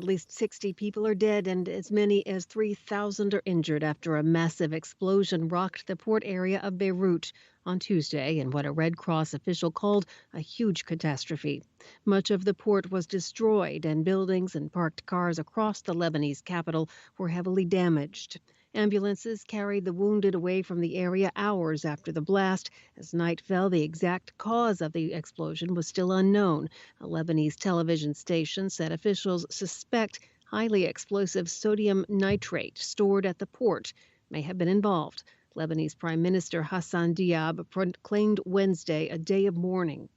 At least 60 people are dead and as many as 3,000 are injured after a massive explosion rocked the port area of Beirut on Tuesday in what a Red Cross official called a huge catastrophe. Much of the port was destroyed, and buildings and parked cars across the Lebanese capital were heavily damaged. Ambulances carried the wounded away from the area hours after the blast. As night fell, the exact cause of the explosion was still unknown. A Lebanese television station said officials suspect highly explosive sodium nitrate stored at the port may have been involved. Lebanese Prime Minister Hassan Diab proclaimed Wednesday a day of mourning.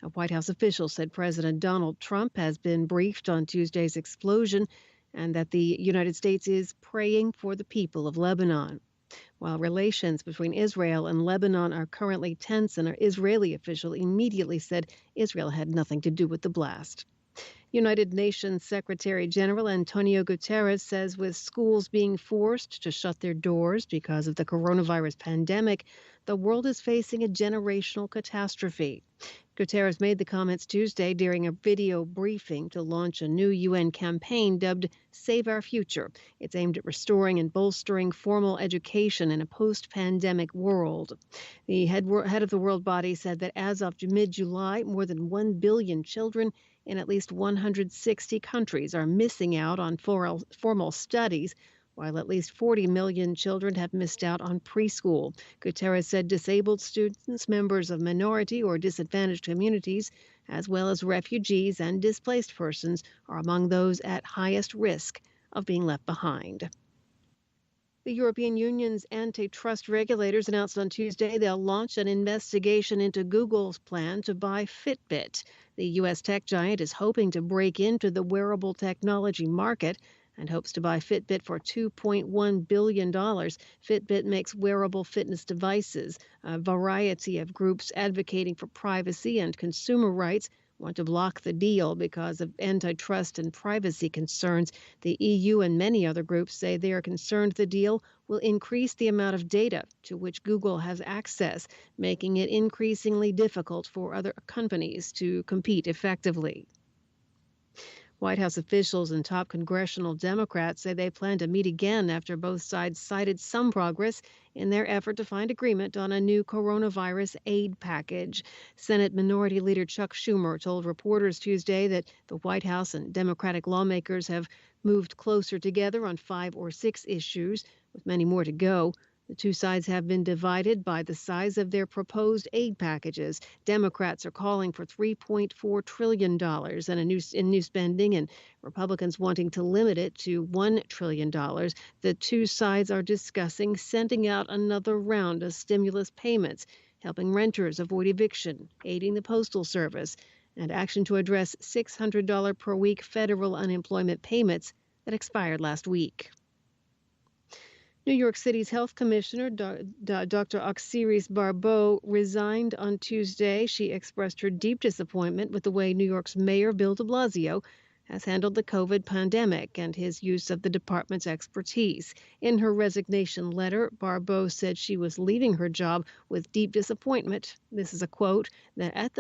A White House official said President Donald Trump has been briefed on Tuesday's explosion and that the United States is praying for the people of Lebanon. While relations between Israel and Lebanon are currently tense, an Israeli official immediately said Israel had nothing to do with the blast. United Nations Secretary General Antonio Guterres says with schools being forced to shut their doors because of the coronavirus pandemic, the world is facing a generational catastrophe. Guterres made the comments Tuesday during a video briefing to launch a new UN campaign dubbed Save Our Future. It's aimed at restoring and bolstering formal education in a post-pandemic world. The head of the world body said that as of mid-July, more than 1 billion children in at least 160 countries are missing out on formal studies, while at least 40 million children have missed out on preschool. Guterres said disabled students, members of minority or disadvantaged communities, as well as refugees and displaced persons, are among those at highest risk of being left behind. The European Union's antitrust regulators announced on Tuesday they'll launch an investigation into Google's plan to buy Fitbit. The U.S. tech giant is hoping to break into the wearable technology market and hopes to buy Fitbit for $2.1 billion. Fitbit makes wearable fitness devices. A variety of groups advocating for privacy and consumer rights want to block the deal because of antitrust and privacy concerns. The EU and many other groups say they are concerned the deal will increase the amount of data to which Google has access, making it increasingly difficult for other companies to compete effectively. White House officials and top congressional Democrats say they plan to meet again after both sides cited some progress in their effort to find agreement on a new coronavirus aid package. Senate Minority Leader Chuck Schumer told reporters Tuesday that the White House and Democratic lawmakers have moved closer together on 5 or 6 issues, with many more to go. The two sides have been divided by the size of their proposed aid packages. Democrats are calling for $3.4 trillion in new spending, and Republicans wanting to limit it to $1 trillion. The two sides are discussing sending out another round of stimulus payments, helping renters avoid eviction, aiding the Postal Service, and action to address $600 per week federal unemployment payments that expired last week. New York City's health commissioner, Dr. Auxiris Barbeau, resigned on Tuesday. She expressed her deep disappointment with the way New York's Mayor Bill de Blasio has handled the COVID pandemic and his use of the department's expertise. In her resignation letter, Barbeau said she was leaving her job with deep disappointment. This is a quote, that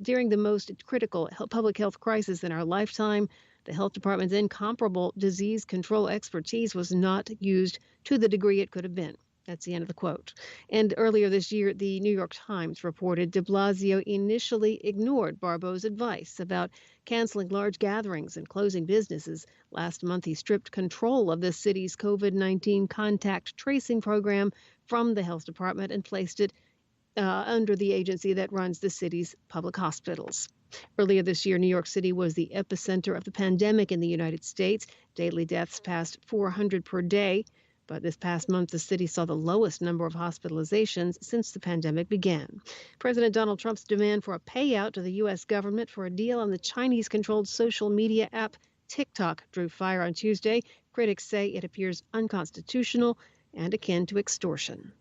during the most critical public health crisis in our lifetime, the health department's incomparable disease control expertise was not used to the degree it could have been. That's the end of the quote. And earlier this year, the New York Times reported de Blasio initially ignored Barbeau's advice about canceling large gatherings and closing businesses. Last month, he stripped control of the city's COVID-19 contact tracing program from the health department and placed it under the agency that runs the city's public hospitals. Earlier this year, New York City was the epicenter of the pandemic in the United States. Daily deaths passed 400 per day. But this past month, the city saw the lowest number of hospitalizations since the pandemic began. President Donald Trump's demand for a payout to the U.S. government for a deal on the Chinese-controlled social media app TikTok drew fire on Tuesday. Critics say it appears unconstitutional and akin to extortion.